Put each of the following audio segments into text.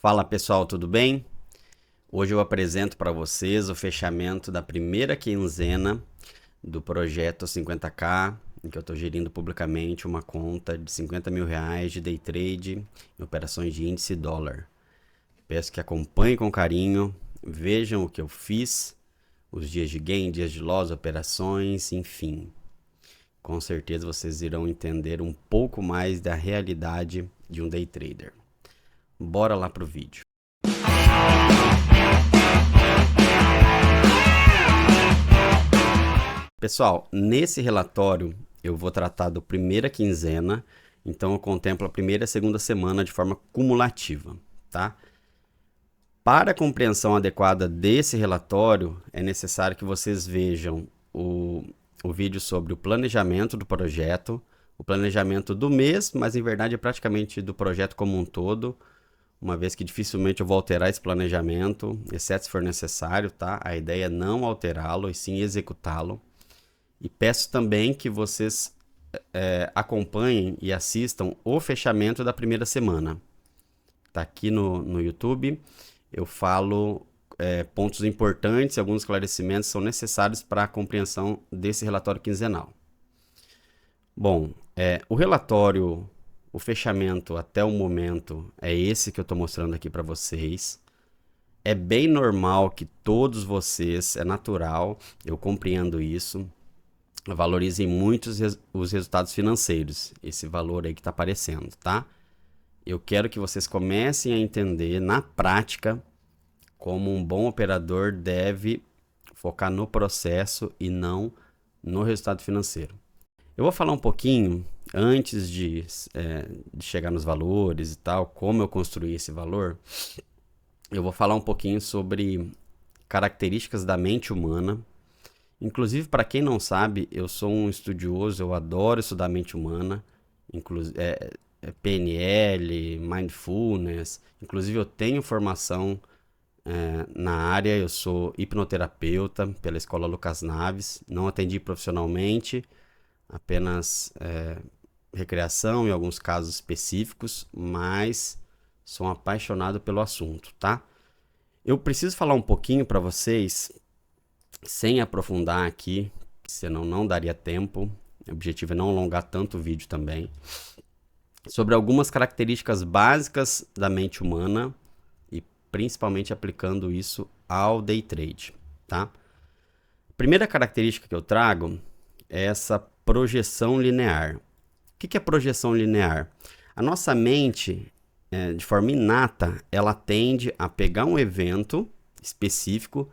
Fala pessoal, tudo bem? Hoje eu apresento para vocês o fechamento da primeira quinzena do projeto 50K, em que eu estou gerindo publicamente uma conta de R$50 mil de day trade em operações de índice dólar. Peço que acompanhem com carinho, vejam o que eu fiz, os dias de gain, dias de loss, operações, enfim. Com certeza vocês irão entender um pouco mais da realidade de um day trader. Bora lá pro vídeo. Pessoal, nesse relatório eu vou tratar da primeira quinzena, então eu contemplo a primeira e a segunda semana de forma cumulativa, tá? Para a compreensão adequada desse relatório, é necessário que vocês vejam o vídeo sobre o planejamento do projeto, o planejamento do mês, mas em verdade é praticamente do projeto como um todo, uma vez que dificilmente eu vou alterar esse planejamento, exceto se for necessário, tá? A ideia é não alterá-lo, e sim executá-lo. E peço também que vocês acompanhem e assistam o fechamento da primeira semana. Tá aqui no YouTube, eu falo pontos importantes e alguns esclarecimentos são necessários para a compreensão desse relatório quinzenal. Bom, o relatório, o fechamento até o momento é esse que eu estou mostrando aqui para vocês. É bem normal que todos vocês, é natural, eu compreendo isso, valorizem muito os resultados financeiros, esse valor aí que está aparecendo, tá? Eu quero que vocês comecem a entender na prática como um bom operador deve focar no processo e não no resultado financeiro. Eu vou falar um pouquinho, antes de chegar nos valores e tal, como eu construí esse valor, eu vou falar um pouquinho sobre características da mente humana. Inclusive, para quem não sabe, eu sou um estudioso, eu adoro estudar a mente humana, PNL, Mindfulness, inclusive eu tenho formação na área, eu sou hipnoterapeuta pela Escola Lucas Naves, não atendi profissionalmente, apenas recreação em alguns casos específicos, mas sou apaixonado pelo assunto, tá? Eu preciso falar um pouquinho para vocês, sem aprofundar aqui, senão não daria tempo, o objetivo é não alongar tanto o vídeo também, sobre algumas características básicas da mente humana e principalmente aplicando isso ao day trade, tá? A primeira característica que eu trago é essa projeção linear. O que é projeção linear? A nossa mente, de forma inata, ela tende a pegar um evento específico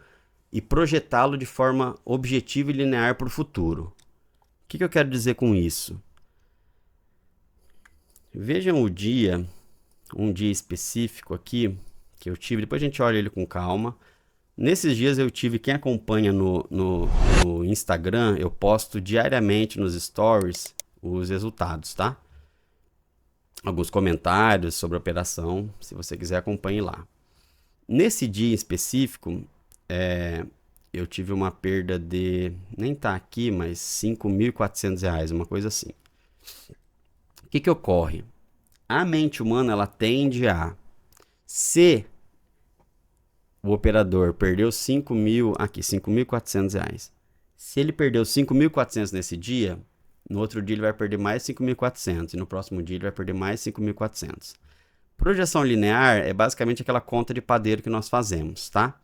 e projetá-lo de forma objetiva e linear para o futuro. O que eu quero dizer com isso? Vejam um dia específico aqui que eu tive, depois a gente olha ele com calma. Nesses dias eu tive, quem acompanha no Instagram, eu posto diariamente nos stories os resultados, tá? Alguns comentários sobre a operação, se você quiser acompanhe lá. Nesse dia específico, eu tive uma perda de, nem tá aqui, mas R$5.400, uma coisa assim. O que ocorre? A mente humana, ela tende a, se o operador perdeu R$5.400, se ele perdeu R$5.400 nesse dia, no outro dia ele vai perder mais R$5.400 e no próximo dia ele vai perder mais R$5.400. Projeção linear é basicamente aquela conta de padeiro que nós fazemos, tá?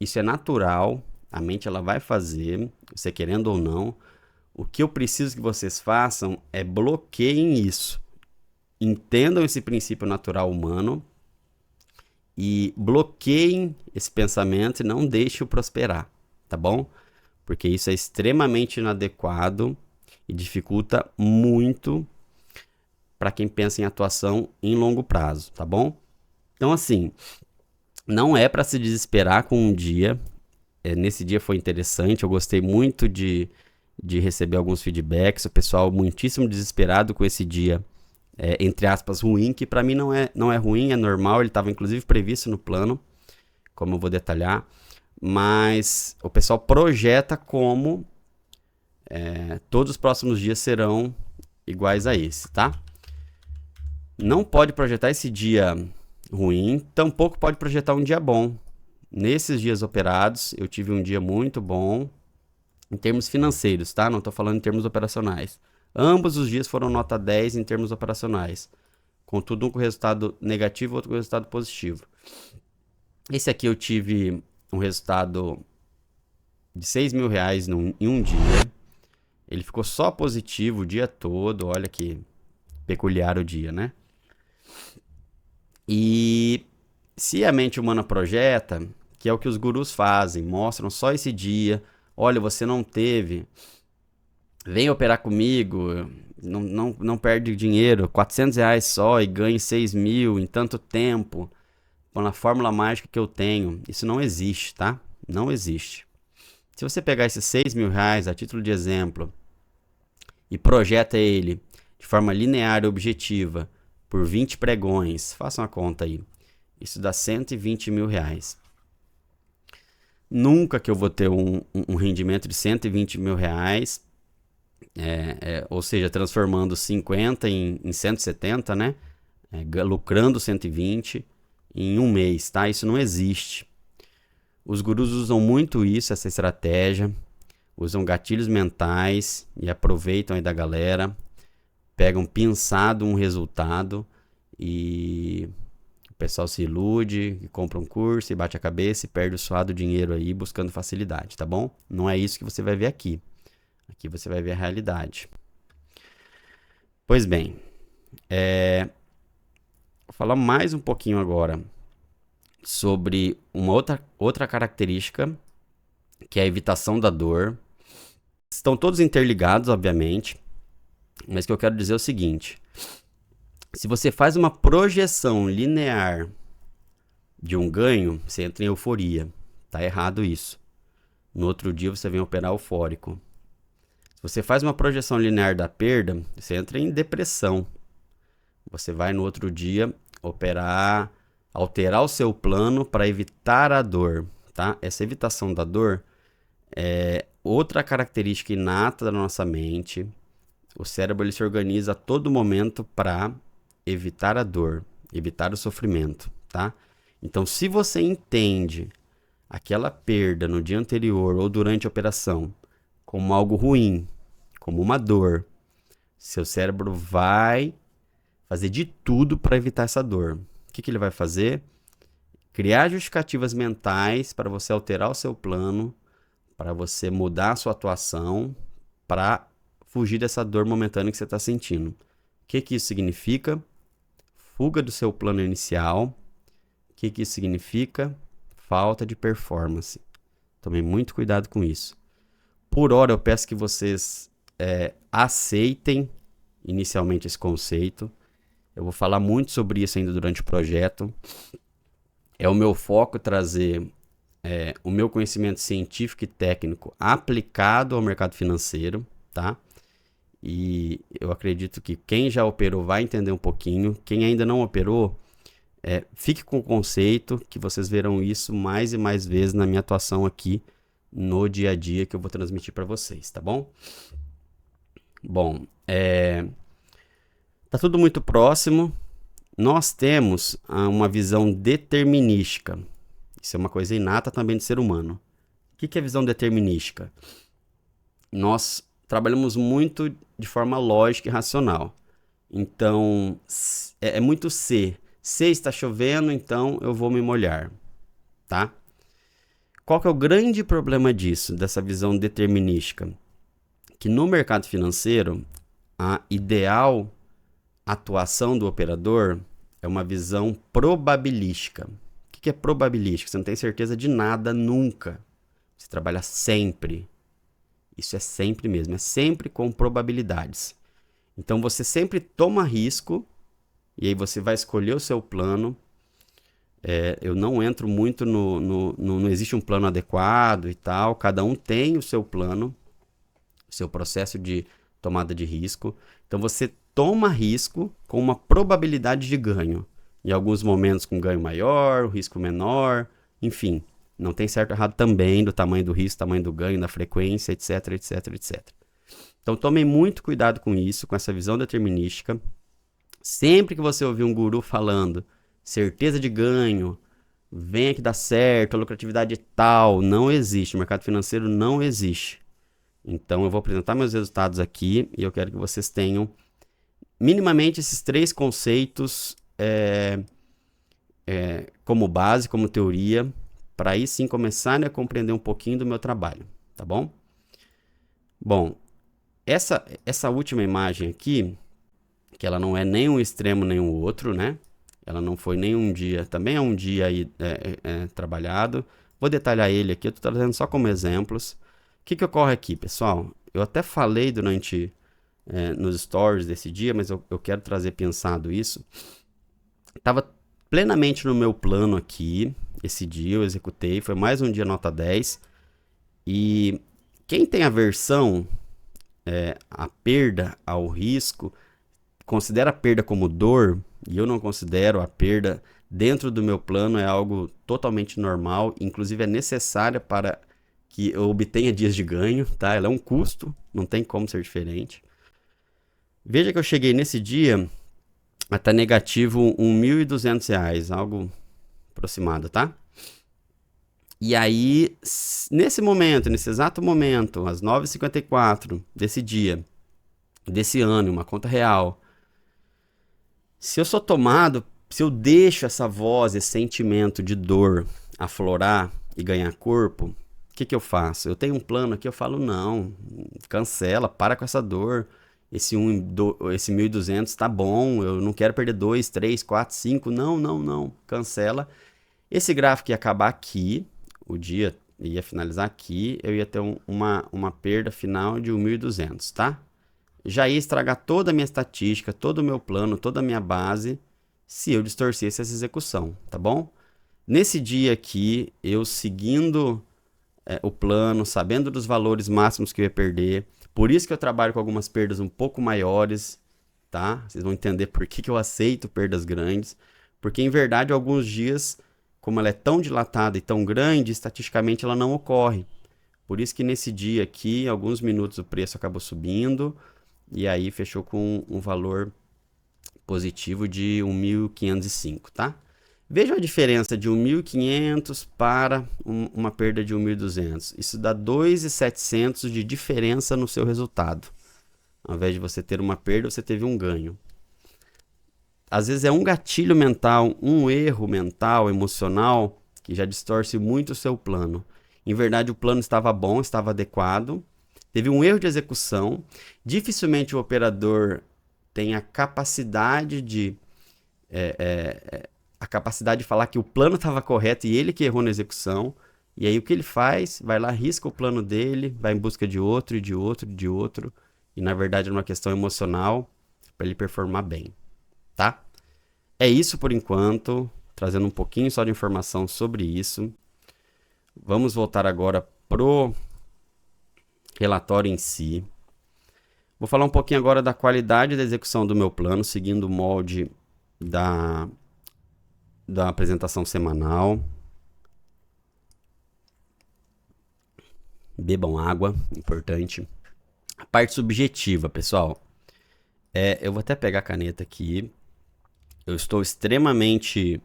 Isso é natural, a mente ela vai fazer, você querendo ou não. O que eu preciso que vocês façam é bloqueiem isso. Entendam esse princípio natural humano e bloqueiem esse pensamento e não deixem-o prosperar, tá bom? Porque isso é extremamente inadequado e dificulta muito para quem pensa em atuação em longo prazo, tá bom? Então, assim, não é para se desesperar com um dia. Nesse dia foi interessante, eu gostei muito de receber alguns feedbacks, o pessoal muitíssimo desesperado com esse dia, entre aspas, ruim, que para mim não é ruim, é normal, ele estava inclusive previsto no plano, como eu vou detalhar, mas o pessoal projeta como todos os próximos dias serão iguais a esse, tá? Não pode projetar esse dia ruim, tampouco pode projetar um dia bom. Nesses dias operados, eu tive um dia muito bom em termos financeiros, tá? Não estou falando em termos operacionais. Ambos os dias foram nota 10 em termos operacionais. Contudo, um com resultado negativo, outro com resultado positivo. Esse aqui eu tive um resultado de R$ 6.000 em um dia. Ele ficou só positivo o dia todo. Olha que peculiar o dia, né? E se a mente humana projeta, que é o que os gurus fazem, mostram só esse dia. Olha, você não teve, vem operar comigo, não perde dinheiro, R$ 400 só e ganhe 6.000 em tanto tempo, com a fórmula mágica que eu tenho. Isso não existe, tá? Não existe. Se você pegar esses R$ 6.000 a título de exemplo e projeta ele de forma linear e objetiva por 20 pregões, faça uma conta aí, isso dá R$ 120.000. Nunca que eu vou ter um rendimento de R$ 120.000, ou seja, transformando 50 em 170, né? Lucrando 120 em um mês, tá? Isso não existe. Os gurus usam muito isso, essa estratégia, usam gatilhos mentais e aproveitam aí da galera, pegam pinçado um resultado e o pessoal se ilude, compra um curso e bate a cabeça e perde o suado dinheiro aí buscando facilidade, tá bom? Não é isso que você vai ver aqui. Aqui você vai ver a realidade. Pois bem, vou falar mais um pouquinho agora sobre uma outra característica, que é a evitação da dor. Estão todos interligados, obviamente, mas o que eu quero dizer é o seguinte: se você faz uma projeção linear de um ganho, você entra em euforia. Tá errado isso. No outro dia você vem operar eufórico. Se você faz uma projeção linear da perda, você entra em depressão. Você vai no outro dia operar, alterar o seu plano para evitar a dor, tá? Essa evitação da dor é outra característica inata da nossa mente. O cérebro ele se organiza a todo momento para evitar a dor, evitar o sofrimento, tá? Então, se você entende aquela perda no dia anterior ou durante a operação como algo ruim, como uma dor, seu cérebro vai fazer de tudo para evitar essa dor. O que ele vai fazer? Criar justificativas mentais para você alterar o seu plano, para você mudar a sua atuação, para fugir dessa dor momentânea que você está sentindo. O que isso significa? Fuga do seu plano inicial. O que isso significa? Falta de performance. Tomem muito cuidado com isso. Por hora, eu peço que vocês aceitem inicialmente esse conceito. Eu vou falar muito sobre isso ainda durante o projeto. É o meu foco trazer o meu conhecimento científico e técnico aplicado ao mercado financeiro, tá? E eu acredito que quem já operou vai entender um pouquinho. Quem ainda não operou, fique com o conceito, que vocês verão isso mais e mais vezes na minha atuação aqui no dia a dia que eu vou transmitir para vocês, tá bom? Bom, tá tudo muito próximo. Nós temos uma visão determinística. Isso é uma coisa inata também do ser humano. O que é visão determinística? Nós trabalhamos muito de forma lógica e racional. Então, é muito se. Se está chovendo, então eu vou me molhar, tá? Qual que é o grande problema disso, dessa visão determinística? Que no mercado financeiro, a ideal atuação do operador é uma visão probabilística. O que é probabilística? Você não tem certeza de nada nunca. Você trabalha sempre. Isso é sempre mesmo, é sempre com probabilidades. Então você sempre toma risco e aí você vai escolher o seu plano. Eu não entro muito não existe um plano adequado e tal. Cada um tem o seu plano, o seu processo de tomada de risco. Então você toma risco com uma probabilidade de ganho. Em alguns momentos com ganho maior, risco menor, enfim. Não tem certo ou errado também do tamanho do risco, tamanho do ganho, da frequência, etc, etc, etc. Então tomem muito cuidado com isso, com essa visão determinística. Sempre que você ouvir um guru falando certeza de ganho, venha que dá certo, a lucratividade é tal, não existe. O mercado financeiro não existe. Então eu vou apresentar meus resultados aqui e eu quero que vocês tenham minimamente esses 3 conceitos como base, como teoria, para aí sim começarem a compreender um pouquinho do meu trabalho, tá bom? Bom, essa última imagem aqui, que ela não é nem um extremo nem o outro, né? Ela não foi nem um dia, também é um dia aí trabalhado. Vou detalhar ele aqui, eu estou trazendo só como exemplos. O que ocorre aqui, pessoal? Eu até falei durante nos stories desse dia, mas eu quero trazer pensado isso. Estava plenamente no meu plano aqui, esse dia eu executei, foi mais um dia nota 10. E quem tem aversão à perda, ao risco, considera a perda como dor, e eu não considero a perda dentro do meu plano, é algo totalmente normal, inclusive é necessária para que eu obtenha dias de ganho, tá? Ela é um custo, não tem como ser diferente. Veja que eu cheguei nesse dia até negativo R$1.200, algo aproximado, tá? E aí, nesse momento, nesse exato momento, às 9h54 desse dia, desse ano, uma conta real, se eu sou tomado, se eu deixo essa voz, esse sentimento de dor aflorar e ganhar corpo, o que eu faço? Eu tenho um plano aqui, eu falo, não, cancela, para com essa dor, esse 1.200 tá bom, eu não quero perder 2, 3, 4, 5, não, cancela. Esse gráfico ia acabar aqui, o dia ia finalizar aqui, eu ia ter uma perda final de 1.200, tá? Já ia estragar toda a minha estatística, todo o meu plano, toda a minha base, se eu distorcesse essa execução, tá bom? Nesse dia aqui, eu seguindo o plano, sabendo dos valores máximos que eu ia perder, por isso que eu trabalho com algumas perdas um pouco maiores, tá? Vocês vão entender por que eu aceito perdas grandes, porque em verdade alguns dias, como ela é tão dilatada e tão grande, estatisticamente ela não ocorre. Por isso que nesse dia aqui, alguns minutos o preço acabou subindo, e aí fechou com um valor positivo de 1.505, tá? Veja a diferença de 1.500 para uma perda de 1.200. Isso dá 2.700 de diferença no seu resultado. Ao invés de você ter uma perda, você teve um ganho. Às vezes é um gatilho mental, um erro mental, emocional, que já distorce muito o seu plano. Em verdade, o plano estava bom, estava adequado. Teve um erro de execução. Dificilmente o operador tem a capacidade de falar que o plano estava correto e ele que errou na execução. E aí o que ele faz? Vai lá, risca o plano dele, vai em busca de outro, e de outro, e de outro. E na verdade é uma questão emocional para ele performar bem, tá? É isso por enquanto, trazendo um pouquinho só de informação sobre isso. Vamos voltar agora pro relatório em si. Vou falar um pouquinho agora da qualidade da execução do meu plano, seguindo o molde da apresentação semanal. Bebam água, importante. A parte subjetiva, pessoal. Eu vou até pegar a caneta aqui. Eu estou extremamente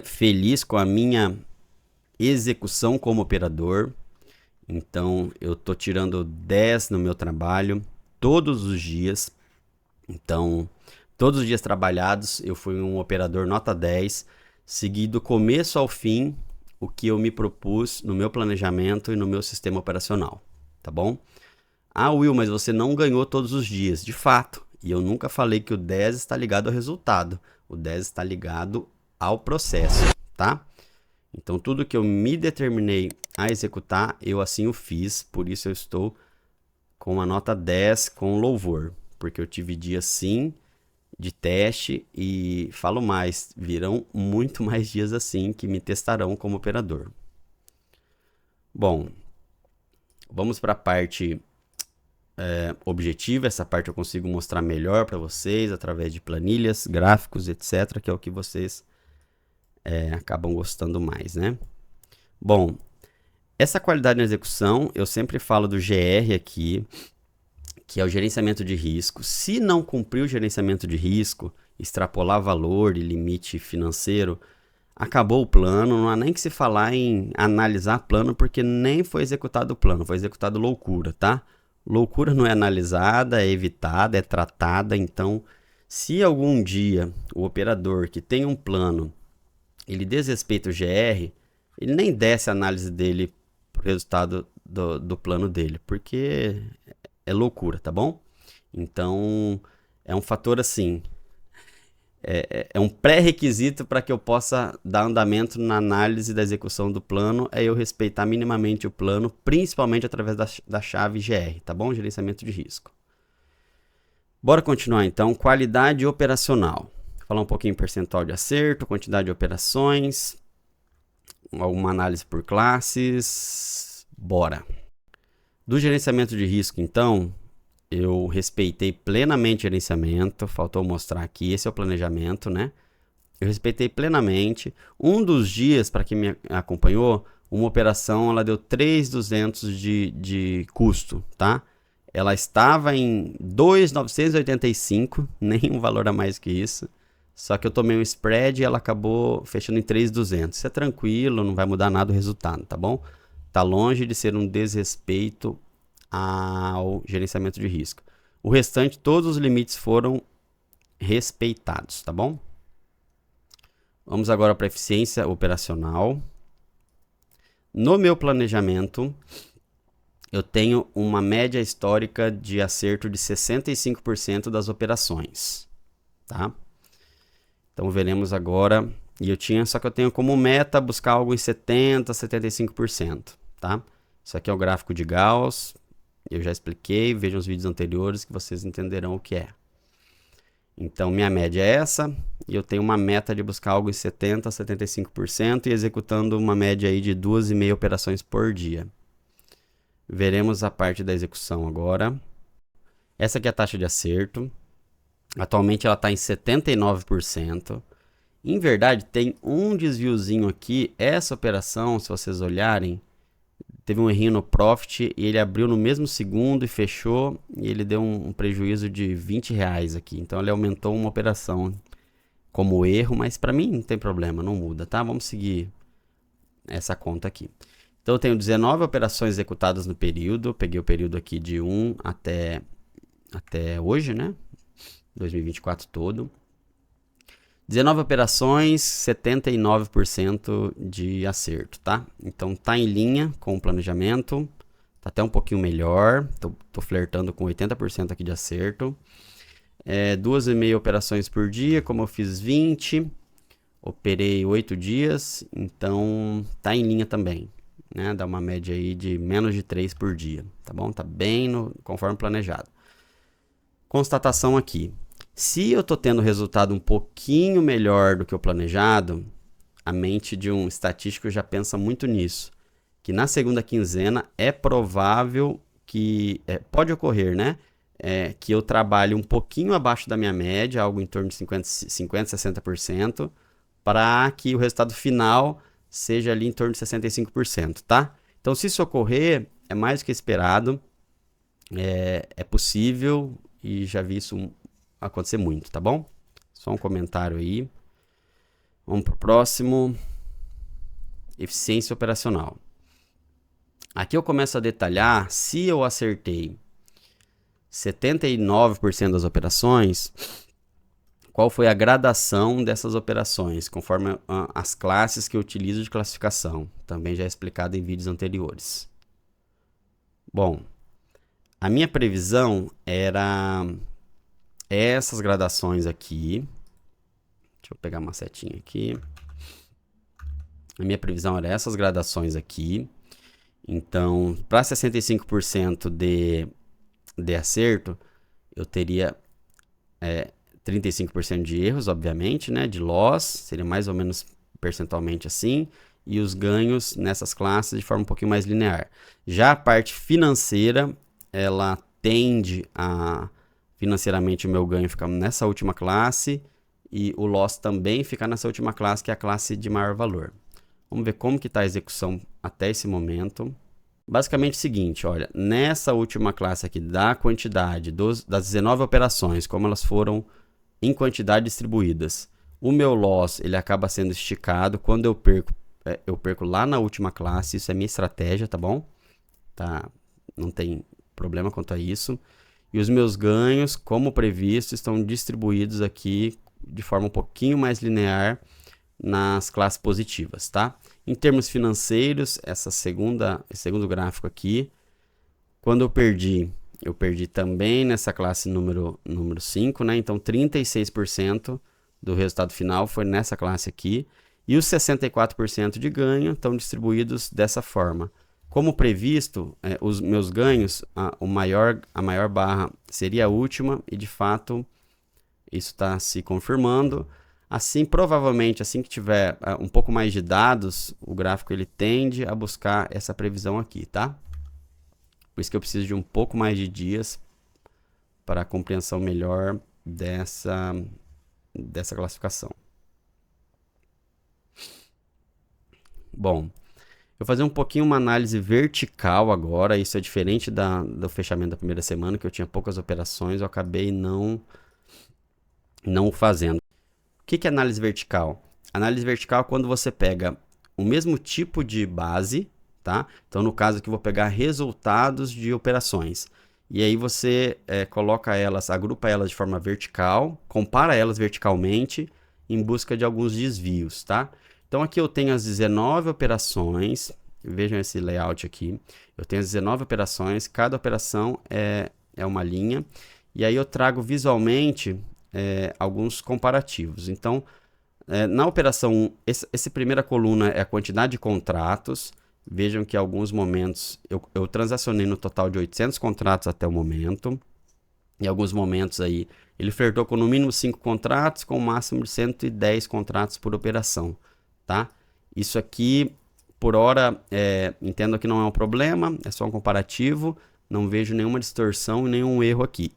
feliz com a minha execução como operador. Então, eu estou tirando 10 no meu trabalho todos os dias. Então, todos os dias trabalhados, eu fui um operador nota 10, segui do começo ao fim o que eu me propus no meu planejamento e no meu sistema operacional, tá bom? Ah, Will, mas você não ganhou todos os dias. De fato, e eu nunca falei que o 10 está ligado ao resultado. O 10 está ligado ao processo, tá? Então, tudo que eu me determinei a executar, eu assim o fiz. Por isso, eu estou com uma nota 10 com louvor. Porque eu tive dias, sim, de teste e falo mais. Virão muito mais dias assim que me testarão como operador. Bom, vamos para a parte objetiva. Essa parte eu consigo mostrar melhor para vocês através de planilhas, gráficos, etc. Que é o que vocês acabam gostando mais, né? Bom, essa qualidade na execução, eu sempre falo do GR aqui, que é o gerenciamento de risco. Se não cumprir o gerenciamento de risco, extrapolar valor e limite financeiro, acabou o plano, não há nem que se falar em analisar plano, porque nem foi executado o plano, foi executado loucura, tá? Loucura não é analisada, é evitada, é tratada. Então, se algum dia o operador que tem um plano, ele desrespeita o GR, ele nem desce a análise dele pro resultado do plano dele, porque é loucura, tá bom? Então, é um fator assim, é um pré-requisito para que eu possa dar andamento na análise da execução do plano, é eu respeitar minimamente o plano, principalmente através da chave GR, tá bom? Gerenciamento de risco. Bora continuar então, qualidade operacional. Falar um pouquinho em percentual de acerto, quantidade de operações, alguma análise por classes, bora. Do gerenciamento de risco então, eu respeitei plenamente o gerenciamento, faltou mostrar aqui, esse é o planejamento, né? Eu respeitei plenamente. Um dos dias, para quem me acompanhou, uma operação, ela deu 3.200 de custo, tá? Ela estava em 2.985, nem um valor a mais que isso. Só que eu tomei um spread e ela acabou fechando em 3.200. Isso é tranquilo, não vai mudar nada o resultado, tá bom? Tá longe de ser um desrespeito ao gerenciamento de risco. O restante, todos os limites foram respeitados, tá bom? Vamos agora para a eficiência operacional. No meu planejamento, eu tenho uma média histórica de acerto de 65% das operações, tá? Então veremos agora, só que eu tenho como meta buscar algo em 70, 75%, tá? Isso aqui é o gráfico de Gauss. Eu já expliquei, vejam os vídeos anteriores que vocês entenderão o que é. Então, minha média é essa, e eu tenho uma meta de buscar algo em 70% a 75% e executando uma média aí de 2,5 operações por dia. Veremos a parte da execução agora. Essa aqui é a taxa de acerto. Atualmente ela está em 79%. Em verdade, tem um desviozinho aqui. Essa operação, se vocês olharem, teve um errinho no profit e ele abriu no mesmo segundo e fechou e ele deu um prejuízo de R$20 aqui. Então ele aumentou uma operação como erro, mas para mim não tem problema, não muda, tá? Vamos seguir essa conta aqui. Então eu tenho 19 operações executadas no período, peguei o período aqui de 1 até hoje, né? 2024 todo. 19 operações, 79% de acerto, tá? Então tá em linha com o planejamento, tá até um pouquinho melhor, tô flertando com 80% aqui de acerto. 2,5 operações por dia, como eu fiz 20, operei 8 dias, então tá em linha também, né? Dá uma média aí de menos de 3 por dia, tá bom? Tá bem conforme planejado. Constatação aqui. Se eu estou tendo resultado um pouquinho melhor do que o planejado, a mente de um estatístico já pensa muito nisso. Que na segunda quinzena é provável que, pode ocorrer, né? Que eu trabalhe um pouquinho abaixo da minha média, algo em torno de 60%, para que o resultado final seja ali em torno de 65%, tá? Então, se isso ocorrer, é mais do que esperado, é possível e já vi isso acontecer muito, tá bom? Só um comentário aí. Vamos para o próximo. Eficiência operacional. Aqui eu começo a detalhar se eu acertei 79% das operações, qual foi a gradação dessas operações, conforme as classes que eu utilizo de classificação. Também já é explicado em vídeos anteriores. Bom, a minha previsão era essas gradações aqui. Deixa eu pegar uma setinha aqui. A minha previsão era essas gradações aqui. Então, para 65% de acerto, eu teria 35% de erros, obviamente, né? De loss, seria mais ou menos percentualmente assim. E os ganhos nessas classes de forma um pouquinho mais linear. Já a parte financeira, ela tende a financeiramente o meu ganho ficar nessa última classe e o loss também ficar nessa última classe, que é a classe de maior valor. Vamos ver como que está a execução até esse momento. Basicamente é o seguinte, olha, nessa última classe aqui da quantidade das 19 operações, como elas foram em quantidade distribuídas. O meu loss ele acaba sendo esticado quando eu perco lá na última classe. Isso é minha estratégia, tá bom? Tá? Não tem problema quanto a isso. E os meus ganhos, como previsto, estão distribuídos aqui de forma um pouquinho mais linear nas classes positivas, tá? Em termos financeiros, esse segundo gráfico aqui, quando eu perdi também nessa classe número 5, né? Então 36% do resultado final foi nessa classe aqui, e os 64% de ganho estão distribuídos dessa forma. Como previsto, os meus ganhos, a maior barra seria a última, e de fato isso está se confirmando. Assim, provavelmente, assim que tiver um pouco mais de dados, o gráfico ele tende a buscar essa previsão aqui, tá? Por isso que eu preciso de um pouco mais de dias para a compreensão melhor dessa classificação. Bom, eu vou fazer um pouquinho uma análise vertical agora. Isso é diferente do fechamento da primeira semana, que eu tinha poucas operações, eu acabei não fazendo. O que é análise vertical? Análise vertical é quando você pega o mesmo tipo de base, tá? Então, no caso aqui, eu vou pegar resultados de operações. E aí você agrupa elas de forma vertical, compara elas verticalmente em busca de alguns desvios, tá? Então, aqui eu tenho as 19 operações. Vejam esse layout aqui. Eu tenho as 19 operações. Cada operação é uma linha. E aí eu trago visualmente alguns comparativos. Então, na operação 1, essa primeira coluna é a quantidade de contratos. Vejam que em alguns momentos eu transacionei no total de 800 contratos até o momento. Em alguns momentos aí ele flertou com no mínimo 5 contratos, com o máximo de 110 contratos por operação, tá? Isso aqui, por hora, entendo que não é um problema, é só um comparativo. Não vejo nenhuma distorção e nenhum erro aqui.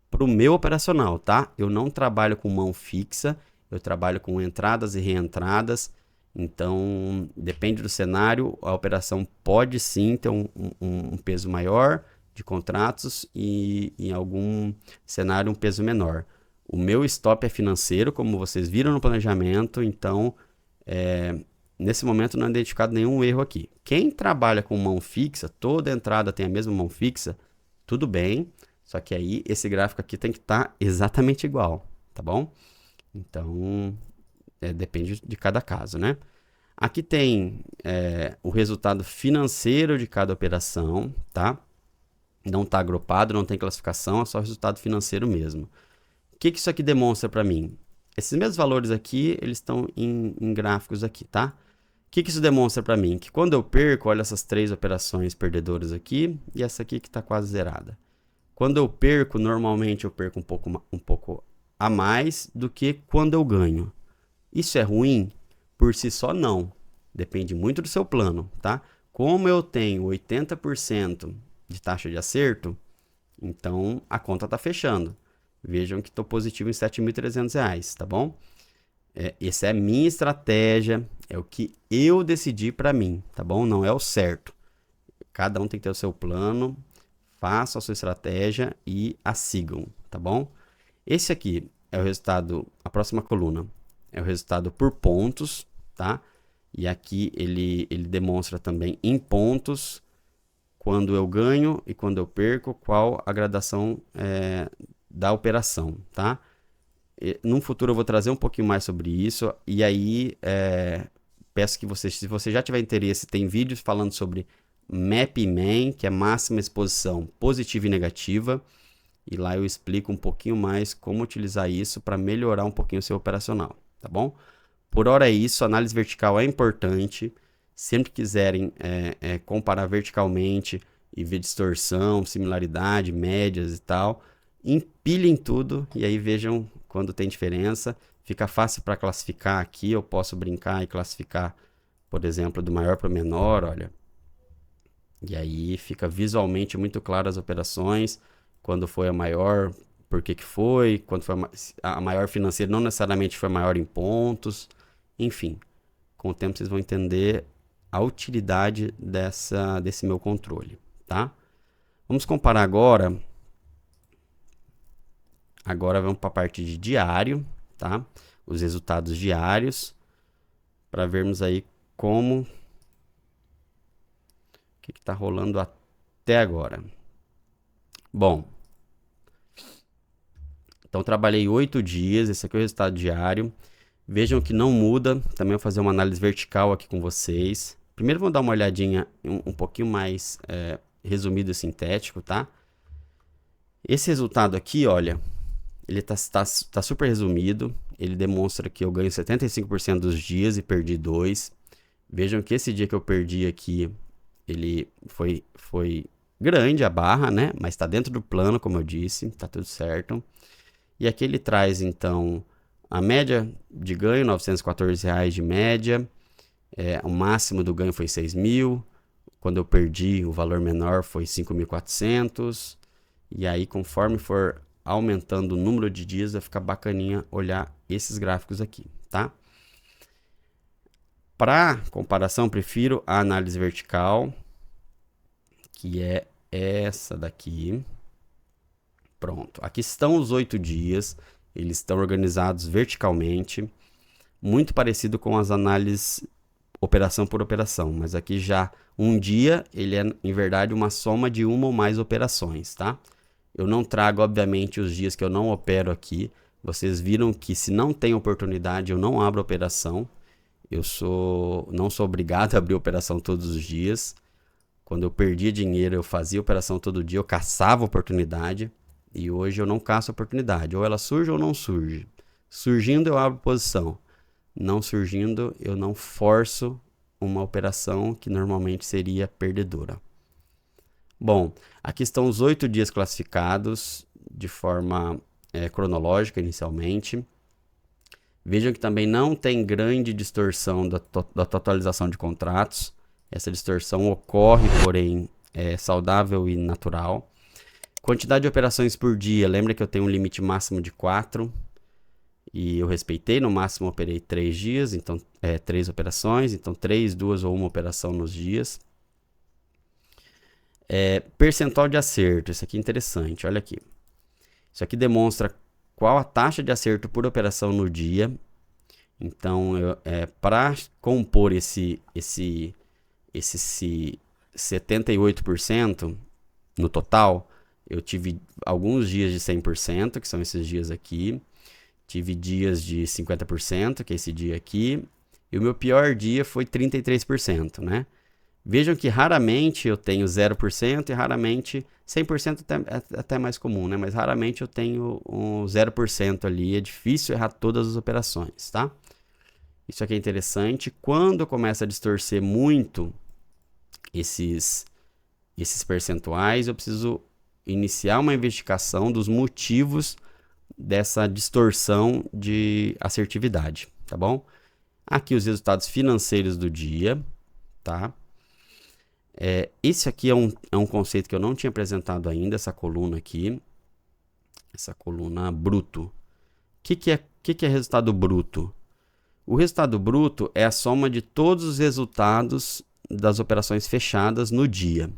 Para o meu operacional, tá? Eu não trabalho com mão fixa, eu trabalho com entradas e reentradas. Então, depende do cenário, a operação pode sim ter um peso maior de contratos e em algum cenário um peso menor. O meu stop é financeiro, como vocês viram no planejamento, então nesse momento não é identificado nenhum erro aqui. Quem trabalha com mão fixa, toda entrada tem a mesma mão fixa, tudo bem, só que aí esse gráfico aqui tem que estar exatamente igual, tá bom? Então, depende de cada caso, né? Aqui tem o resultado financeiro de cada operação, tá? Não está agrupado, não tem classificação, é só o resultado financeiro mesmo. O que isso aqui demonstra para mim? Esses mesmos valores aqui, eles estão em gráficos aqui, tá? O que isso demonstra para mim? Que quando eu perco, olha essas 3 operações perdedoras aqui e essa aqui que está quase zerada. Quando eu perco, normalmente eu perco um pouco a mais do que quando eu ganho. Isso é ruim? Por si só, não. Depende muito do seu plano, tá? Como eu tenho 80% de taxa de acerto, então a conta está fechando. Vejam que estou positivo em R$ 7.300, tá bom? Essa é a minha estratégia, é o que eu decidi para mim, tá bom? Não é o certo. Cada um tem que ter o seu plano, façam a sua estratégia e a sigam, tá bom? Esse aqui é o resultado, a próxima coluna é o resultado por pontos, tá? E aqui ele demonstra também em pontos, quando eu ganho e quando eu perco, qual a gradação da operação, tá? No futuro eu vou trazer um pouquinho mais sobre isso, e aí peço que você, se você já tiver interesse, tem vídeos falando sobre MAP-Man, que é máxima exposição positiva e negativa, e lá eu explico um pouquinho mais como utilizar isso para melhorar um pouquinho o seu operacional, tá bom? Por hora é isso, análise vertical é importante. Sempre que quiserem comparar verticalmente e ver distorção, similaridade, médias e tal, empilhem tudo e aí vejam quando tem diferença. Fica fácil para classificar aqui, eu posso brincar e classificar, por exemplo, do maior para o menor, olha. E aí fica visualmente muito claro as operações, quando foi a maior, por que foi, quando foi a maior financeira, não necessariamente foi maior em pontos, enfim. Com o tempo vocês vão entender a utilidade desse meu controle, tá? Vamos comparar agora Agora vamos para a parte de diário, tá? Os resultados diários, para vermos aí como o que está rolando até agora. Bom, então trabalhei 8 dias, esse aqui é o resultado diário. Vejam que não muda, também vou fazer uma análise vertical aqui com vocês. Primeiro vamos dar uma olhadinha um pouquinho mais resumido e sintético, tá? Esse resultado aqui, olha, ele tá super resumido. Ele demonstra que eu ganho 75% dos dias e perdi 2. Vejam que esse dia que eu perdi aqui, ele foi grande a barra, né? Mas está dentro do plano, como eu disse, tá tudo certo. E aqui ele traz, então, a média de ganho, R$ 914 de média. O máximo do ganho foi 6 mil. Quando eu perdi, o valor menor foi 5.400. E aí, conforme for aumentando o número de dias, vai ficar bacaninha olhar esses gráficos aqui, tá? Para comparação, prefiro a análise vertical, que é essa daqui. Pronto, aqui estão os 8 dias, eles estão organizados verticalmente, muito parecido com as análises operação por operação, mas aqui já um dia, ele é em verdade uma soma de uma ou mais operações, tá? Eu não trago, obviamente, os dias que eu não opero aqui. Vocês viram que se não tem oportunidade, eu não abro operação. Não sou obrigado a abrir operação todos os dias. Quando eu perdia dinheiro, eu fazia operação todo dia, eu caçava oportunidade. E hoje eu não caço oportunidade. Ou ela surge ou não surge. Surgindo, eu abro posição. Não surgindo, eu não forço uma operação que normalmente seria perdedora. Bom, aqui estão os 8 dias classificados de forma cronológica inicialmente. Vejam que também não tem grande distorção da totalização de contratos. Essa distorção ocorre, porém, é saudável e natural. Quantidade de operações por dia. Lembra que eu tenho um limite máximo de 4. E eu respeitei. No máximo, operei 3 dias. Então, 3 operações. Então, 3, 2 ou 1 operação nos dias. Percentual de acerto. Isso aqui é interessante. Olha aqui. Isso aqui demonstra qual a taxa de acerto por operação no dia. Então, para compor esse 78% no total, eu tive alguns dias de 100%, que são esses dias aqui. Tive dias de 50%, que é esse dia aqui. E o meu pior dia foi 33%, né? Vejam que raramente eu tenho 0% e raramente 100% até mais comum, né? Mas raramente eu tenho um 0% ali. É difícil errar todas as operações, tá? Isso aqui é interessante. Quando começa a distorcer muito esses percentuais, eu preciso iniciar uma investigação dos motivos dessa distorção de assertividade, tá bom? Aqui os resultados financeiros do dia, tá? Esse aqui é um conceito que eu não tinha apresentado ainda, essa coluna aqui. Essa coluna bruto. O que é resultado bruto? O resultado bruto é a soma de todos os resultados das operações fechadas no dia,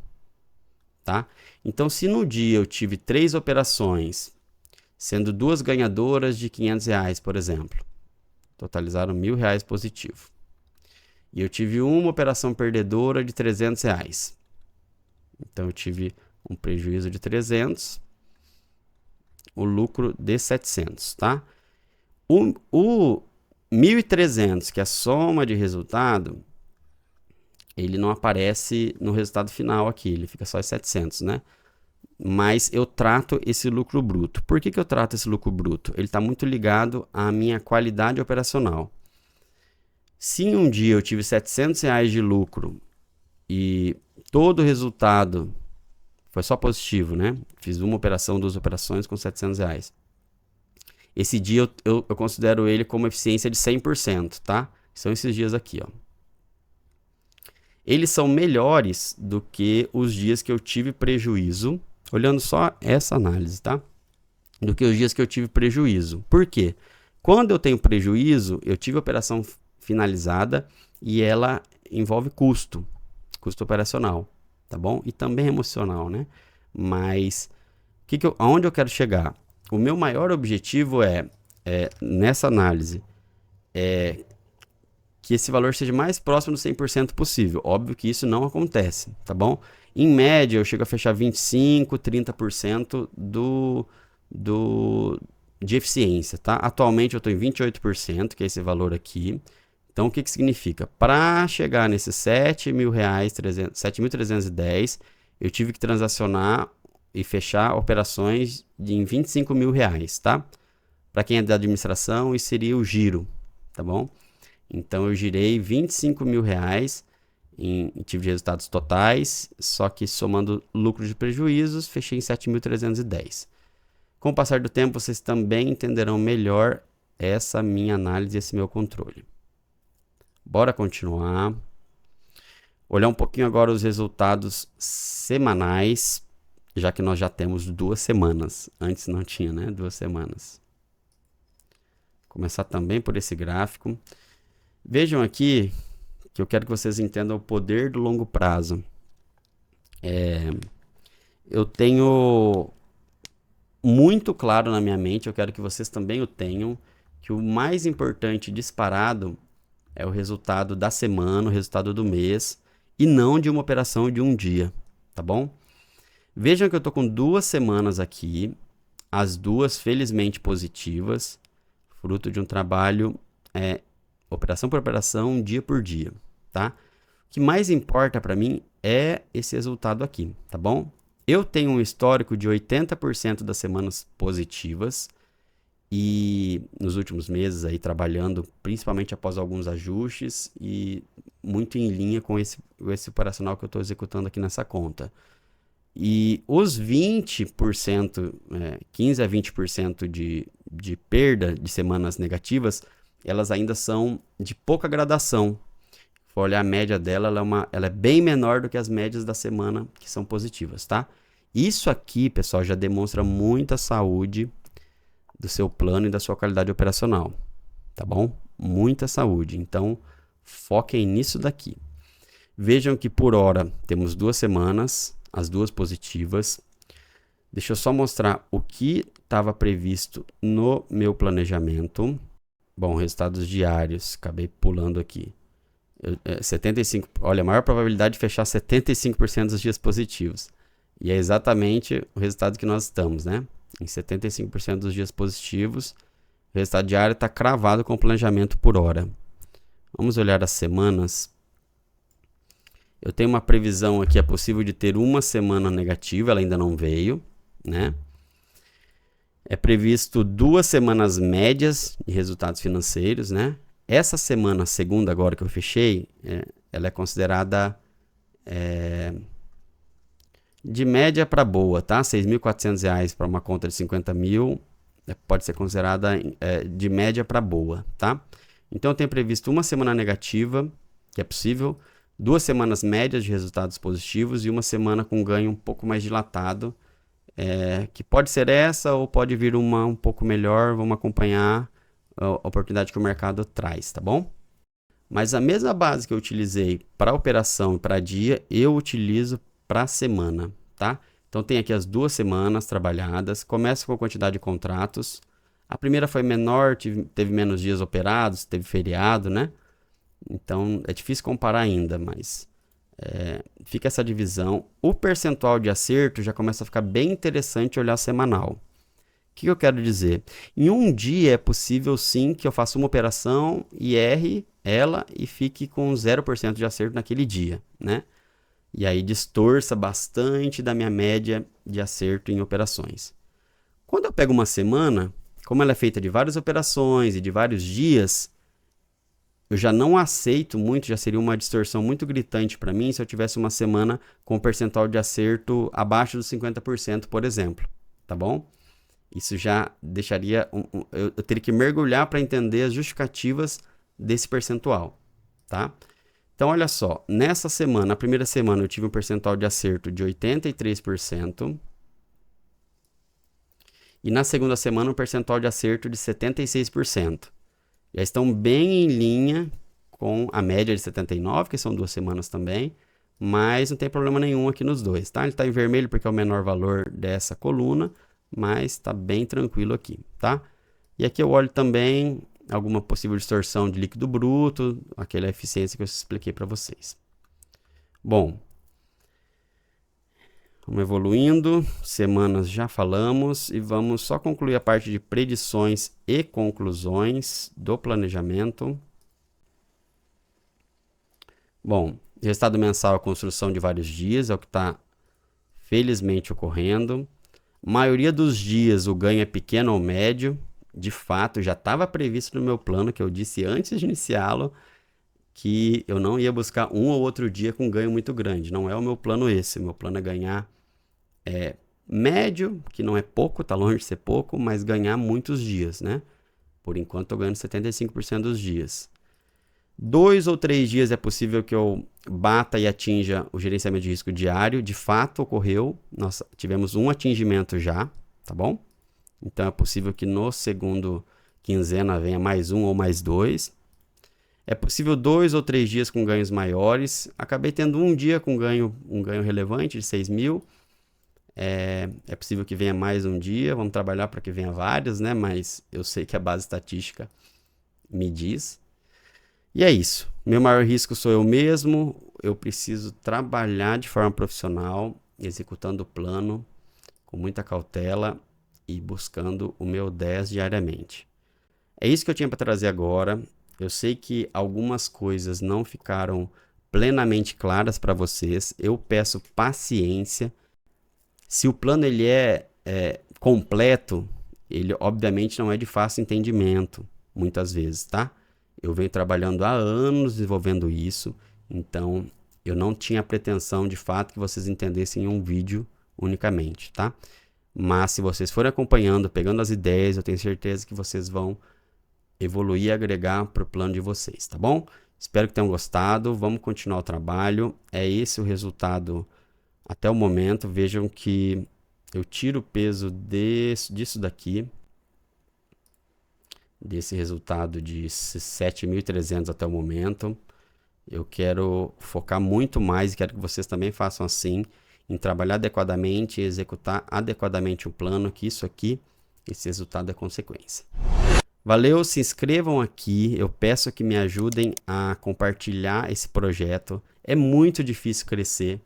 tá? Então, se no dia eu tive 3 operações, sendo 2 ganhadoras de R$500, por exemplo, totalizaram R$1.000 positivo. E eu tive uma operação perdedora de R$300. Então, eu tive um prejuízo de 300, o lucro de 700, tá? O 1.300, que é a soma de resultado, ele não aparece no resultado final aqui, ele fica só 700, né? Mas eu trato esse lucro bruto. Por que eu trato esse lucro bruto? Ele está muito ligado à minha qualidade operacional. Se um dia eu tive R$700 de lucro e todo o resultado foi só positivo, né? Fiz uma operação, 2 operações com R$700. Esse dia eu considero ele como eficiência de 100%, tá? São esses dias aqui, ó. Eles são melhores do que os dias que eu tive prejuízo, olhando só essa análise, tá? Do que os dias que eu tive prejuízo. Por quê? Quando eu tenho prejuízo, eu tive a operação finalizada e ela envolve custo operacional, tá bom? E também emocional, né? Mas aonde eu quero chegar? o meu maior objetivo nessa análise, que esse valor seja mais próximo do 100% possível. Óbvio que isso não acontece, tá bom? Em média, eu chego a fechar 25%, 30% de eficiência, tá? Atualmente eu estou em 28%, que é esse valor aqui. Então, o que significa? Para chegar nesses R$7.310, eu tive que transacionar e fechar operações em R$25.000, tá? Para quem é da administração, isso seria o giro, tá bom? Então, eu girei R$25.000 em tive de resultados totais, só que somando lucros e prejuízos, fechei em 7.310. Com o passar do tempo, vocês também entenderão melhor essa minha análise, esse meu controle. Bora continuar. Olhar um pouquinho agora os resultados semanais, já que nós já temos 2 semanas. Antes não tinha, né? 2 semanas. Começar também por esse gráfico. Vejam aqui que eu quero que vocês entendam o poder do longo prazo. Eu tenho muito claro na minha mente, eu quero que vocês também o tenham, que o mais importante disparado é o resultado da semana, o resultado do mês, e não de uma operação de um dia, tá bom? Vejam que eu tô com 2 semanas aqui, as duas felizmente positivas, fruto de um trabalho operação por operação, dia por dia, tá? O que mais importa para mim é esse resultado aqui, tá bom? Eu tenho um histórico de 80% das semanas positivas e nos últimos meses aí trabalhando, principalmente após alguns ajustes e muito em linha com esse operacional que eu estou executando aqui nessa conta. E os 20%, 15 a 20% de perda de semanas negativas, elas ainda são de pouca gradação. Se for olhar a média dela, ela é bem menor do que as médias da semana que são positivas, tá? Isso aqui, pessoal, já demonstra muita saúde do seu plano e da sua qualidade operacional, tá bom? Muita saúde. Então, foquem nisso daqui. Vejam que por hora temos 2 semanas, as duas positivas. Deixa eu só mostrar o que estava previsto no meu planejamento. Bom, resultados diários, acabei pulando aqui. 75, olha, a maior probabilidade de fechar 75% dos dias positivos. E é exatamente o resultado que nós estamos, né? Em 75% dos dias positivos. O resultado diário está cravado com o planejamento por hora. Vamos olhar as semanas. Eu tenho uma previsão aqui, é possível de ter uma semana negativa, ela ainda não veio, né? É previsto 2 semanas médias de resultados financeiros, né? Essa semana, segunda agora que eu fechei, ela é considerada de média para boa, tá? R$6.400 para uma conta de 50 mil, pode ser considerada de média para boa, tá? Então eu tenho previsto uma semana negativa, que é possível, 2 semanas médias de resultados positivos e uma semana com ganho um pouco mais dilatado, que pode ser essa ou pode vir uma um pouco melhor. Vamos acompanhar a oportunidade que o mercado traz, tá bom? Mas a mesma base que eu utilizei para operação e para dia, eu utilizo para semana, tá? Então tem aqui as 2 semanas trabalhadas, começa com a quantidade de contratos. A primeira foi menor, teve menos dias operados, teve feriado, né? Então é difícil comparar ainda, mas fica essa divisão. O percentual de acerto já começa a ficar bem interessante olhar semanal. O que eu quero dizer? Em um dia é possível sim que eu faça uma operação e erre ela e fique com 0% de acerto naquele dia, né? E aí distorça bastante da minha média de acerto em operações. Quando eu pego uma semana, como ela é feita de várias operações e de vários dias, eu já não aceito muito, já seria uma distorção muito gritante para mim se eu tivesse uma semana com um percentual de acerto abaixo dos 50%, por exemplo, tá bom? Isso já deixaria, eu teria que mergulhar para entender as justificativas desse percentual, tá? Então, olha só, nessa semana, na primeira semana eu tive um percentual de acerto de 83%. E na segunda semana um percentual de acerto de 76%. Já estão bem em linha com a média de 79%, que são 2 semanas também. Mas não tem problema nenhum aqui nos dois, tá? Ele está em vermelho porque é o menor valor dessa coluna. mas está bem tranquilo aqui, tá? E aqui eu olho também alguma possível distorção de líquido bruto, aquela eficiência que eu expliquei para vocês. Bom, vamos evoluindo, semanas já falamos e vamos só concluir a parte de predições e conclusões do planejamento. Bom, resultado mensal é a construção de vários dias, é o que está felizmente ocorrendo. A maioria dos dias o ganho é pequeno ou médio. De fato, já estava previsto no meu plano, que eu disse antes de iniciá-lo, que eu não ia buscar um ou outro dia com ganho muito grande. Não é o meu plano esse. O meu plano é ganhar médio, que não é pouco, está longe de ser pouco, mas ganhar muitos dias, né? Por enquanto, estou ganhando 75% dos dias. 2 ou 3 dias é possível que eu bata e atinja o gerenciamento de risco diário. De fato, ocorreu. Nós tivemos um atingimento já, tá bom? Então, é possível que no segundo quinzena venha mais um ou mais 2. É possível 2 ou 3 dias com ganhos maiores. Acabei tendo um dia com um ganho relevante de 6 mil. É possível que venha mais um dia. Vamos trabalhar para que venha vários, né? Mas eu sei que a base estatística me diz. E é isso. Meu maior risco sou eu mesmo. Eu preciso trabalhar de forma profissional, executando o plano com muita cautela e buscando o meu 10 diariamente. É isso que eu tinha para trazer agora. Eu sei que algumas coisas não ficaram plenamente claras para vocês. Eu peço paciência. Se o plano ele é completo, ele obviamente não é de fácil entendimento, muitas vezes, tá? Eu venho trabalhando há anos desenvolvendo isso, então eu não tinha a pretensão de fato que vocês entendessem em um vídeo unicamente, tá? Mas se vocês forem acompanhando, pegando as ideias, eu tenho certeza que vocês vão evoluir e agregar para o plano de vocês, tá bom? Espero que tenham gostado, vamos continuar o trabalho, é esse o resultado até o momento. Vejam que eu tiro o peso disso daqui, desse resultado de 7.300 até o momento. Eu quero focar muito mais e quero que vocês também façam assim, em trabalhar adequadamente e executar adequadamente o plano, que isso aqui, esse resultado é consequência. Valeu, se inscrevam aqui, eu peço que me ajudem a compartilhar esse projeto. É muito difícil crescer.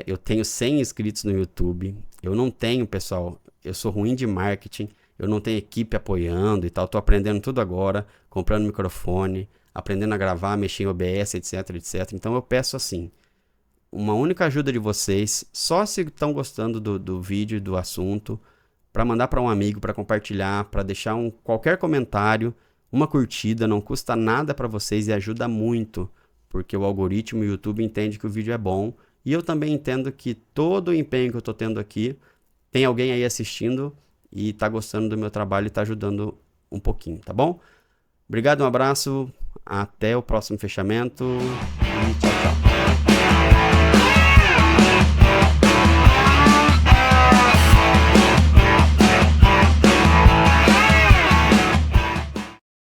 Eu tenho 100 inscritos no YouTube, eu não tenho, pessoal, eu sou ruim de marketing, eu não tenho equipe apoiando e tal, estou aprendendo tudo agora, comprando microfone, aprendendo a gravar, mexer em OBS, etc, etc. Então eu peço assim, uma única ajuda de vocês, só se estão gostando do vídeo e do assunto, para mandar para um amigo, para compartilhar, para deixar qualquer comentário, uma curtida, não custa nada para vocês e ajuda muito, porque o algoritmo e o YouTube entende que o vídeo é bom, e eu também entendo que todo o empenho que eu estou tendo aqui, tem alguém aí assistindo e está gostando do meu trabalho e está ajudando um pouquinho, tá bom? Obrigado, um abraço, até o próximo fechamento e tchau, tchau.